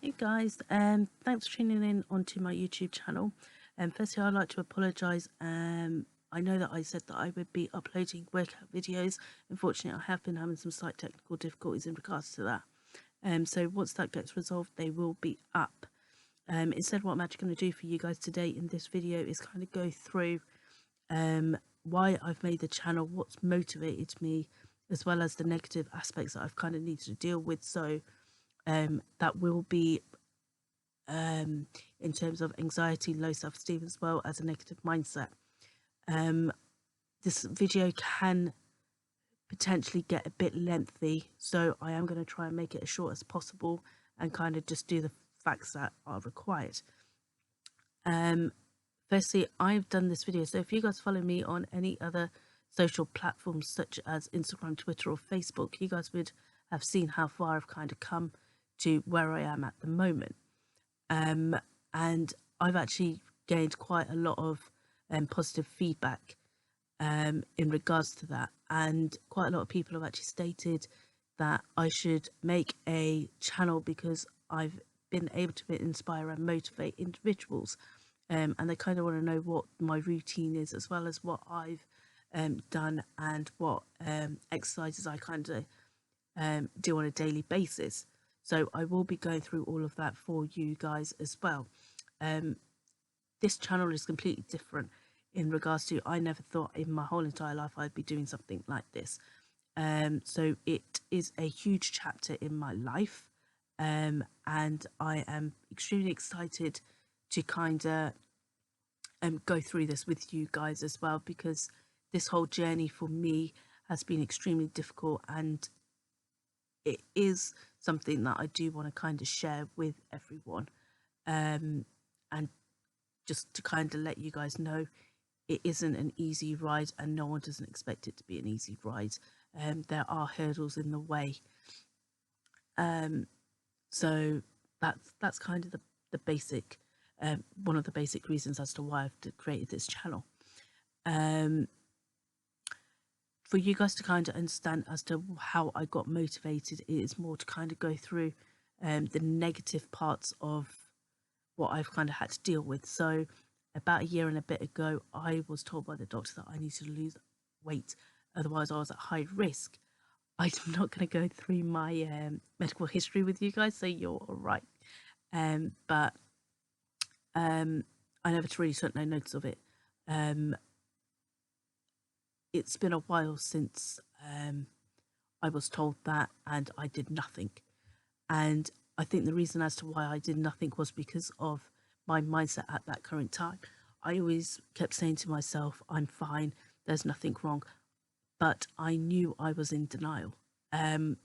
Hey guys, thanks for tuning in onto my YouTube channel. Firstly, I'd like to apologise. I know that I said that I would be uploading workout videos. Unfortunately, I have been having some slight technical difficulties in regards to that. So once that gets resolved, they will be up. Instead, what I'm actually going to do for you guys today in this video is kind of go through why I've made the channel, what's motivated me, as well as the negative aspects that I've kind of needed to deal with. So that will be in terms of anxiety, low self-esteem, as well as a negative mindset. This video can potentially get a bit lengthy, so I am going to try and make it as short as possible and kind of just do the facts that are required. Firstly, I've done this video, so if you guys follow me on any other social platforms such as Instagram, Twitter or Facebook, you guys would have seen how far I've kind of come to where I am at the moment. And I've actually gained quite a lot of positive feedback in regards to that, and quite a lot of people have actually stated that I should make a channel because I've been able to inspire and motivate individuals, and they kind of want to know what my routine is, as well as what I've done and what exercises I kind of do on a daily basis. So I will be going through all of that for you guys as well. This channel is completely different in regards to, I never thought in my whole entire life I'd be doing something like this. So it is a huge chapter in my life, and I am extremely excited to kind of go through this with you guys as well, because this whole journey for me has been extremely difficult, and it is something that I do want to kind of share with everyone, and just to kind of let you guys know it isn't an easy ride, and no one doesn't expect it to be an easy ride. There are hurdles in the way, so that's kind of the basic one of the basic reasons as to why I've created this channel. For you guys to kind of understand as to how I got motivated, it is more to kind of go through the negative parts of what I've kind of had to deal with. So about a year and a bit ago, I was told by the doctor that I needed to lose weight, otherwise I was at high risk. I'm not going to go through my medical history with you guys, so you're all right. But I never really took no notice of it. It's been a while since I was told that, and I did nothing. And I think the reason as to why I did nothing was because of my mindset at that current time. I always kept saying to myself, I'm fine, there's nothing wrong. But I knew I was in denial. And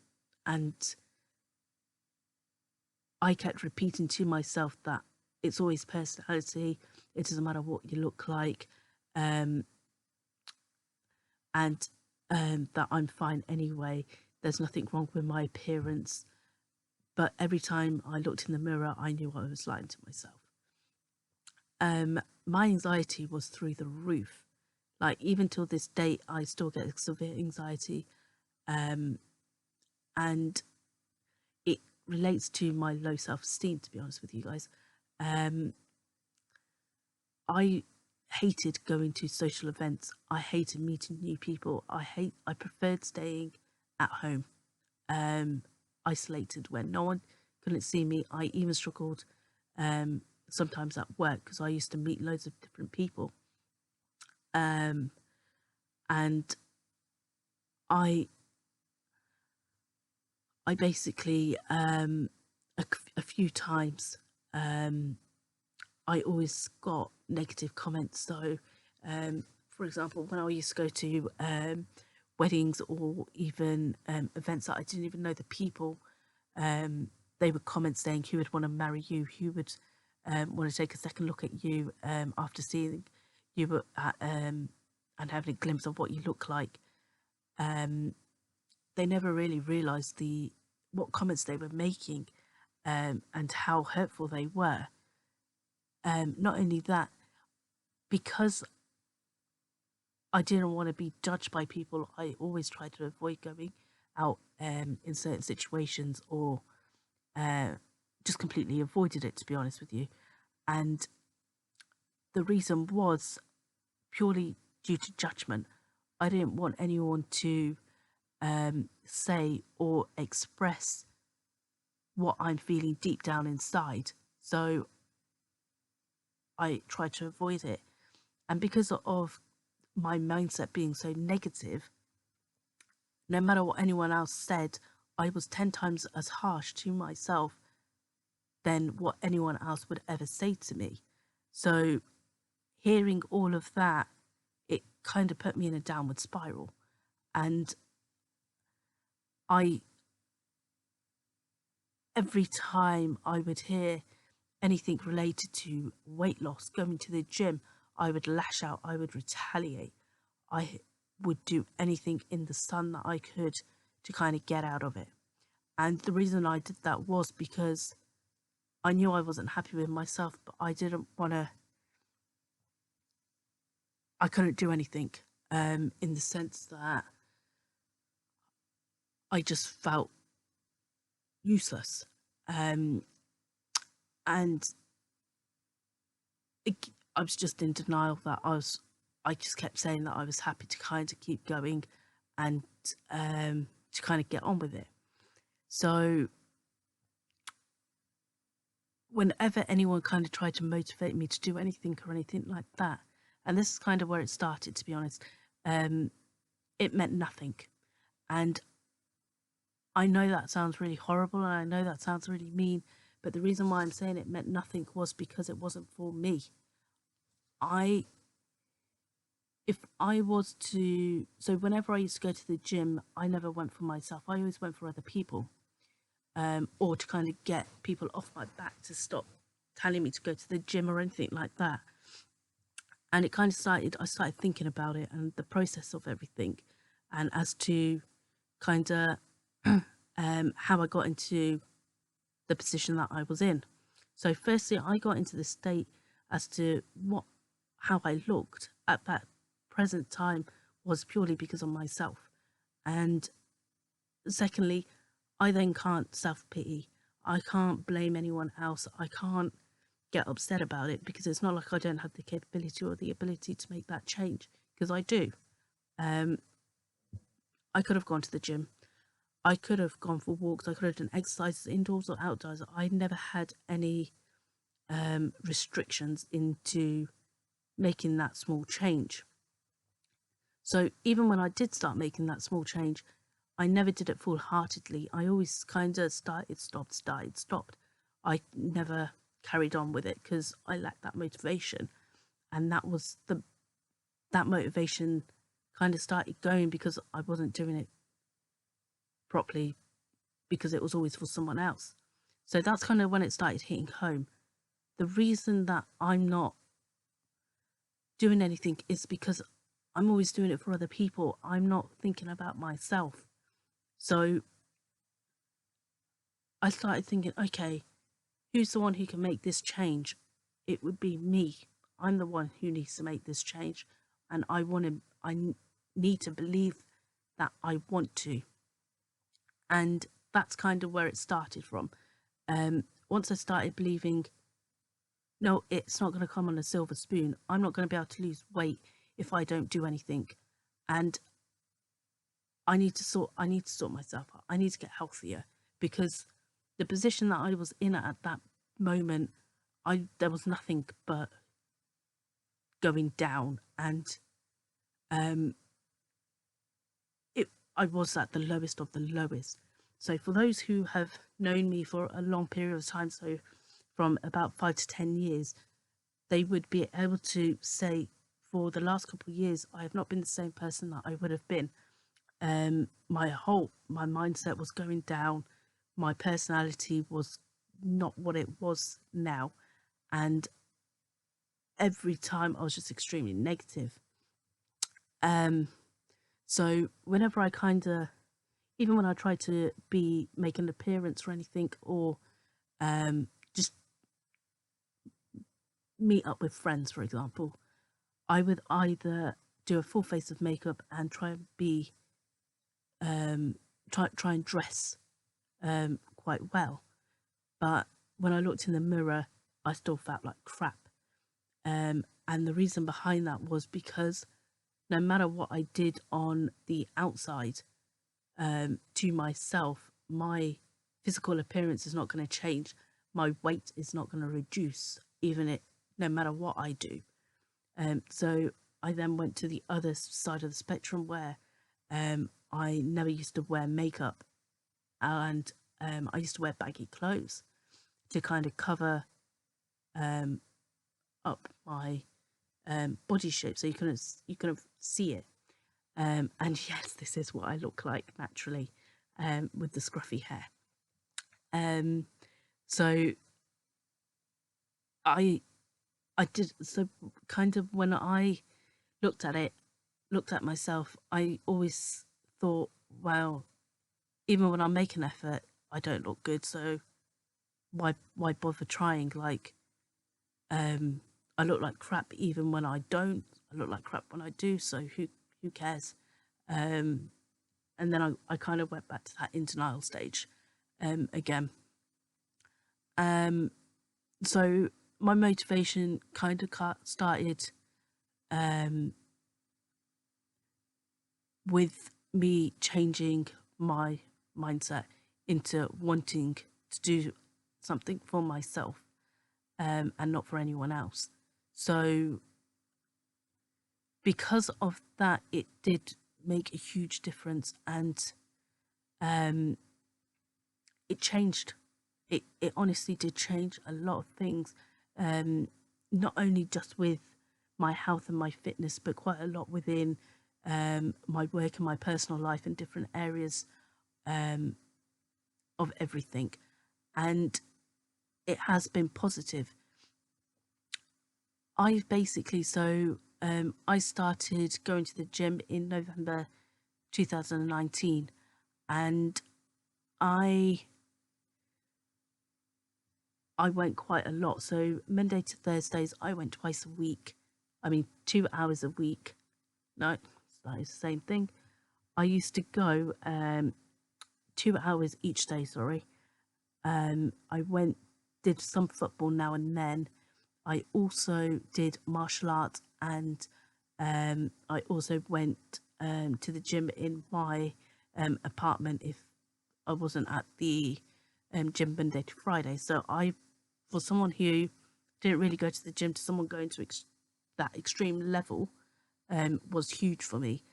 I kept repeating to myself that it's always personality, it doesn't matter what you look like, and that I'm fine anyway, there's nothing wrong with my appearance. But every time I looked in the mirror, I knew I was lying to myself. My anxiety was through the roof. Like, even till this day, I still get severe anxiety, and it relates to my low self-esteem, to be honest with you guys. I hated going to social events. I hated meeting new people. I preferred staying at home, isolated, when no one couldn't see me. I even struggled sometimes at work, because I used to meet loads of different people, and I basically a few times I always got negative comments. So for example, when I used to go to weddings or even events that I didn't even know the people, they would comment saying who would want to marry you, who would want to take a second look at you after seeing you and having a glimpse of what you look like. They never really realised what comments they were making, and how hurtful they were. Not only that, because I didn't want to be judged by people, I always tried to avoid going out in certain situations, or just completely avoided it, to be honest with you. And the reason was purely due to judgment. I didn't want anyone to say or express what I'm feeling deep down inside. So I tried to avoid it. And because of my mindset being so negative, no matter what anyone else said, I was 10 times as harsh to myself than what anyone else would ever say to me. So hearing all of that, it kind of put me in a downward spiral. And every time I would hear anything related to weight loss, going to the gym, I would lash out, I would retaliate. I would do anything in the sun that I could to kind of get out of it. And the reason I did that was because I knew I wasn't happy with myself, but I didn't want to, I couldn't do anything in the sense that I just felt useless. And I was just in denial that I just kept saying that I was happy to kind of keep going and to kind of get on with it. So whenever anyone kind of tried to motivate me to do anything or anything like that, and this is kind of where it started, to be honest, it meant nothing. And I know that sounds really horrible and I know that sounds really mean, but the reason why I'm saying it meant nothing was because it wasn't for me. If I was to, so whenever I used to go to the gym, I never went for myself. I always went for other people, or to kind of get people off my back to stop telling me to go to the gym or anything like that. And it kind of I started thinking about it and the process of everything, and as to kind of how I got into the position that I was in. So firstly, I got into the state as to how I looked at that present time was purely because of myself. And secondly, I then can't self-pity. I can't blame anyone else. I can't get upset about it because it's not like I don't have the capability or the ability to make that change, because I do. I could have gone to the gym. I could have gone for walks. I could have done exercises indoors or outdoors. I never had any restrictions into making that small change. So even when I did start making that small change, I never did it full-heartedly. I always kind of started, stopped. I never carried on with it because I lacked that motivation. And that was that motivation kind of started going because I wasn't doing it properly, because it was always for someone else. So that's kind of when it started hitting home. The reason that I'm not doing anything is because I'm always doing it for other people. I'm not thinking about myself. So I started thinking, okay, who's the one who can make this change? It would be me. I'm the one who needs to make this change. And I need to believe that I want to. And that's kind of where it started from. Once I started believing, no, it's not going to come on a silver spoon. I'm not going to be able to lose weight if I don't do anything. And I need to sort myself out. I need to get healthier, because the position that I was in at that moment, there was nothing but going down, and I was at the lowest of the lowest. So for those who have known me for a long period of time, so from about 5 to 10 years, they would be able to say for the last couple of years, I have not been the same person that I would have been. My mindset was going down. My personality was not what it was now. And every time I was just extremely negative. So whenever I even when I tried to make an appearance or anything, or just meet up with friends, for example, I would either do a full face of makeup and try and try and dress quite well, but when I looked in the mirror, I still felt like crap. And the reason behind that was because no matter what I did on the outside, to myself, my physical appearance is not going to change. My weight is not going to reduce, no matter what I do. So I then went to the other side of the spectrum where I never used to wear makeup, and I used to wear baggy clothes to kind of cover up my body shape, so you couldn't see it. And yes, this is what I look like naturally, with the scruffy hair. So I I did so kind of when I looked at it, looked at myself, I always thought, well, even when I make an effort, I don't look good. So why bother trying? Like, I look like crap even when I don't. I look like crap when I do. So who cares? Um, and then I kind of went back to that in denial stage, again. Um, so my motivation kind of started um, with me changing my mindset into wanting to do something for myself, and not for anyone else. So because of that, it did make a huge difference, and um, it changed. It honestly did change a lot of things, not only just with my health and my fitness, but quite a lot within my work and my personal life in different areas um, of everything. And it has been positive. I started going to the gym in November 2019, and I I went quite a lot. So Monday to Thursdays, I went twice a week. I mean, 2 hours a week. No, that is the same thing. I used to go 2 hours each day. Sorry. I did some football now and then. I also did martial arts, and I also went to the gym in my apartment if I wasn't at the gym Monday to Friday. So for someone who didn't really go to the gym, to someone going to that extreme level, was huge for me.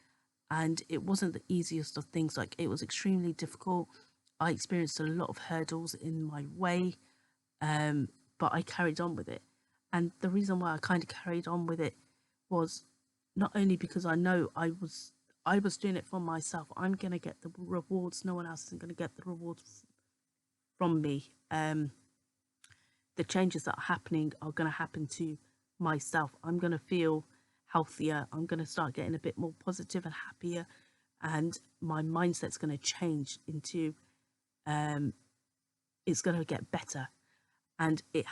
And it wasn't the easiest of things. Like, it was extremely difficult. I experienced a lot of hurdles in my way, but I carried on with it. And the reason why I kind of carried on with it was not only because I know I was doing it for myself. I'm gonna get the rewards. No one else is gonna get the rewards from me. The changes that are happening are gonna happen to myself. I'm gonna feel healthier. I'm gonna start getting a bit more positive and happier, and my mindset's gonna change into it's gonna get better. And it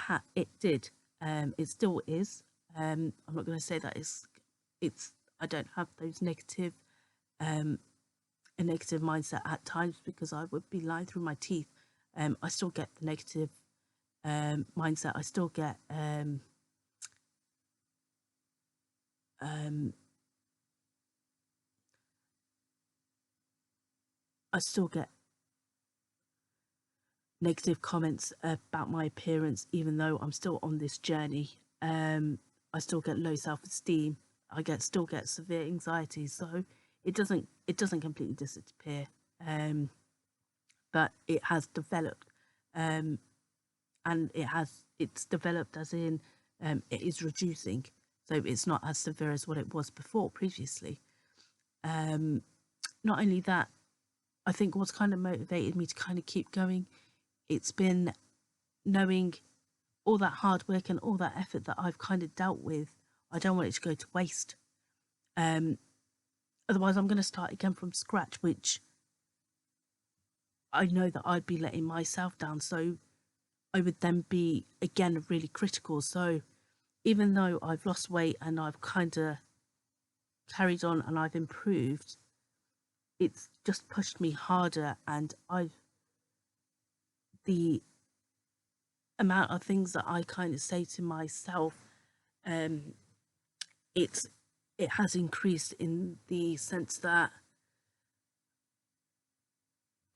did. It still is. I'm not going to say that it's I don't have those a negative mindset at times, because I would be lying through my teeth. I still get the negative mindset. Um, I still get negative comments about my appearance, even though I'm still on this journey. I still get low self-esteem. Still get severe anxiety. So it doesn't completely disappear, but it has developed, um, and it's developed as in it is reducing. So it's not as severe as what it was before previously. Um, Not only that, I think what's kind of motivated me to kind of keep going, it's been knowing all that hard work and all that effort that I've kind of dealt with. I don't want it to go to waste. Um, Otherwise, I'm going to start again from scratch, which I know that I'd be letting myself down. So I would then be again really critical. So even though I've lost weight and I've kind of carried on and I've improved, it's just pushed me harder, and I've the amount of things that I kind of say to myself, um, it has increased in the sense that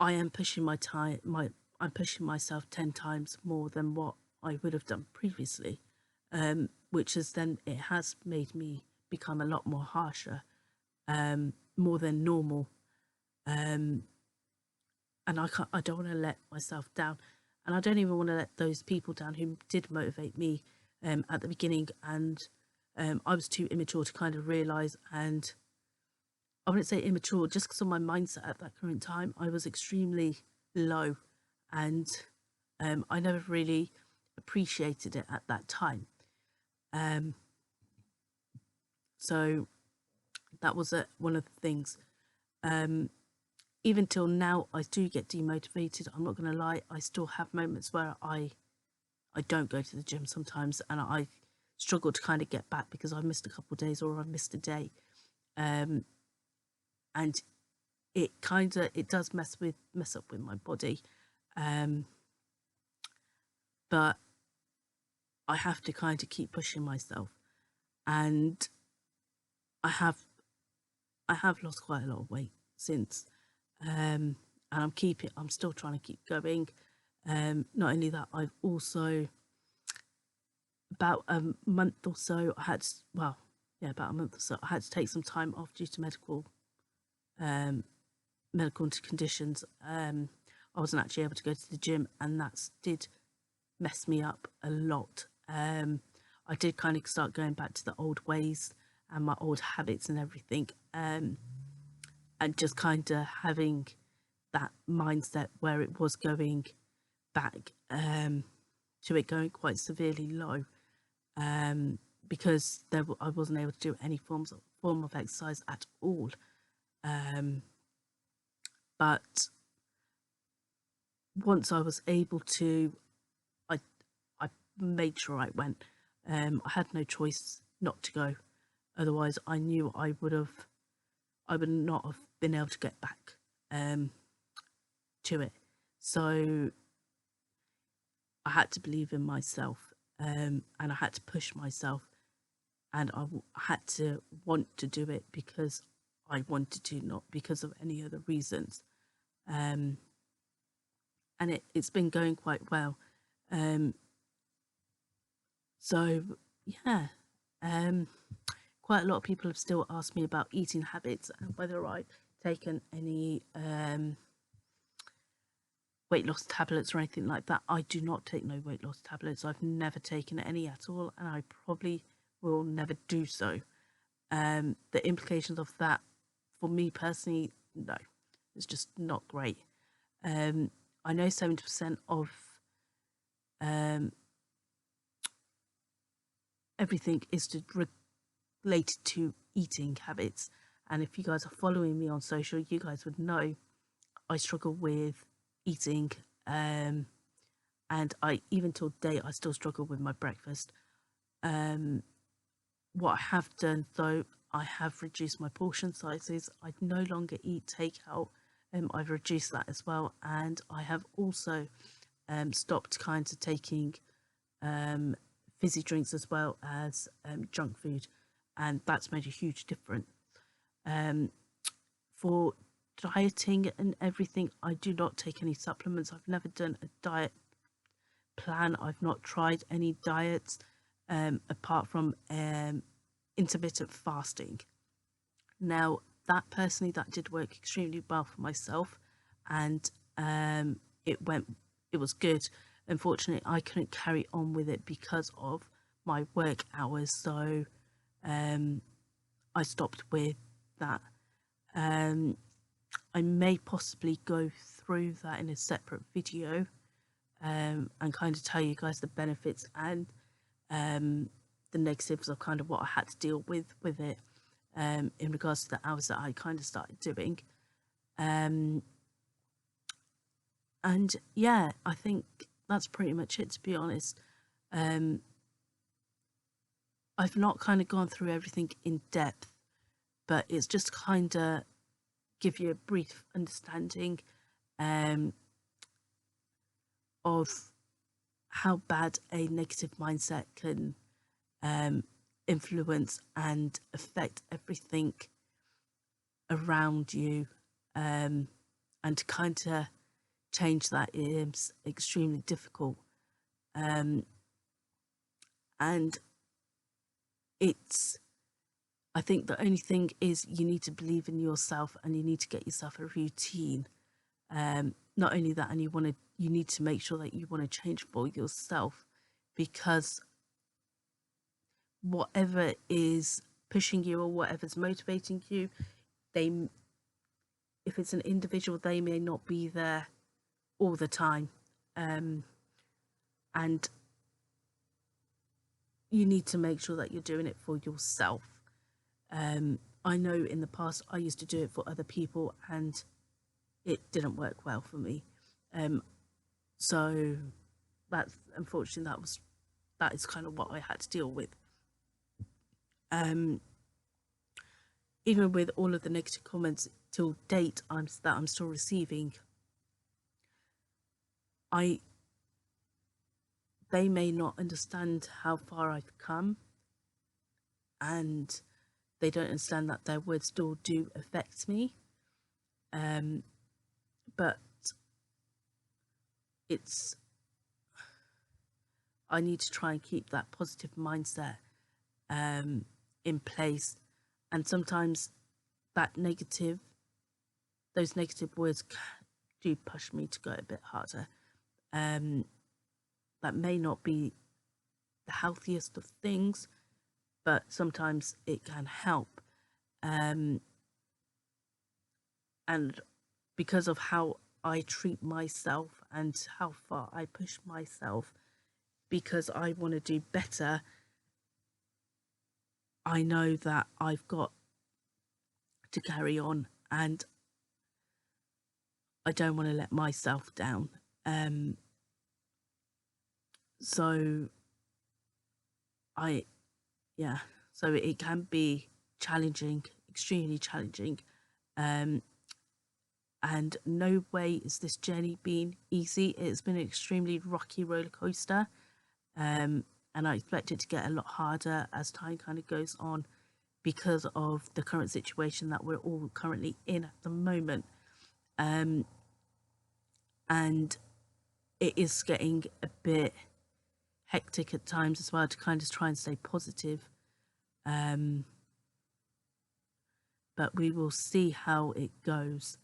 I am pushing I'm pushing myself 10 times more than what I would have done previously, which is then it has made me become a lot more harsher, more than normal, and I don't want to let myself down, and I don't even want to let those people down who did motivate me at the beginning, and I was too immature to kind of realize, and I wouldn't say immature, just because of my mindset at that current time. I was extremely low, and I never really appreciated it at that time. Um, so that was one of the things. Even till now, I do get demotivated. I'm not going to lie. I still have moments where I don't go to the gym sometimes, and I struggle to kind of get back because I missed a couple of days or I missed a day. And it does mess up with my body, but I have to kind of keep pushing myself, and I have lost quite a lot of weight since, and I'm still trying to keep going. Not only that, I've also about a month or so about a month or so I had to take some time off due to medical conditions. I wasn't actually able to go to the gym, and that did mess me up a lot. I did kind of start going back to the old ways and my old habits and everything, and just kind of having that mindset where it was going back to it going quite severely low, because I wasn't able to do any form of exercise at all. But once I was able to, I made sure I went. I had no choice not to go. Otherwise, I knew I would not have been able to get back to it. So I had to believe in myself, and I had to push myself, and I had to want to do it because I wanted to, not because of any other reasons. And it's been going quite well. So yeah, quite a lot of people have still asked me about eating habits and whether I've taken any weight loss tablets or anything like that. I do not take no weight loss tablets. I've never taken any at all, and I probably will never do so. The implications of that for me personally, no, it's just not great. I know 70% of everything is related to eating habits, and if you guys are following me on social, you guys would know I struggle with eating, and I even till date I still struggle with my breakfast. What I have done though, I have reduced my portion sizes. I no longer eat takeout. I've reduced that as well, and I have also stopped kind of taking fizzy drinks as well as junk food, and that's made a huge difference. For dieting and everything, I do not take any supplements. I've never done a diet plan. I've not tried any diets apart from intermittent fasting. Now, that did work extremely well for myself, and it was good. Unfortunately, I couldn't carry on with it because of my work hours, so I stopped with that. I may possibly go through that in a separate video, and kind of tell you guys the benefits and the negatives of kind of what I had to deal with it, in regards to the hours that I kind of started doing. And yeah, I think that's pretty much it, to be honest. I've not kind of gone through everything in depth, but it's just kind of give you a brief understanding of how bad a negative mindset can influence and affect everything around you, and to kind of change that is extremely difficult. And it's, I think the only thing is you need to believe in yourself, and you need to get yourself a routine. Not only that, and you need to make sure that you want to change for yourself, because whatever is pushing you or whatever's motivating you, if it's an individual, they may not be there all the time. And you need to make sure that you're doing it for yourself. I know in the past I used to do it for other people, and it didn't work well for me. So that's, unfortunately, that is kind of what I had to deal with. Even with all of the negative comments till date that I'm still receiving, they may not understand how far I've come, and they don't understand that their words still do affect me. But I need to try and keep that positive mindset in place. And sometimes those negative words do push me to go a bit harder. That may not be the healthiest of things, but sometimes it can help. And because of how I treat myself and how far I push myself, because I want to do better, I know that I've got to carry on, and I don't want to let myself down. So it can be challenging, extremely challenging. And no way is this journey been easy. It's been an extremely rocky roller coaster. And I expect it to get a lot harder as time kind of goes on, because of the current situation that we're all currently in at the moment. And it is getting a bit hectic at times as well, to kind of try and stay positive. But we will see how it goes.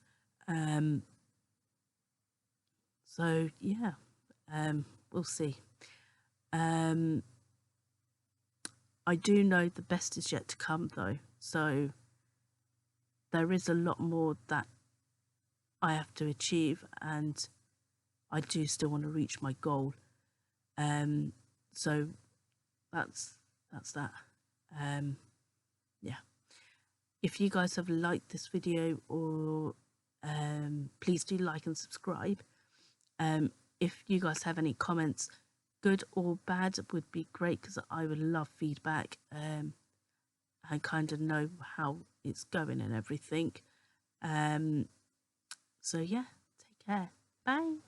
So yeah, we'll see. I do know the best is yet to come, though. So there is a lot more that I have to achieve, and I do still want to reach my goal. So that's that. Yeah. If you guys have liked this video, or please do like and subscribe. If you guys have any comments, good or bad, would be great, because I would love feedback, and kind of know how it's going and everything. So yeah, take care. Bye.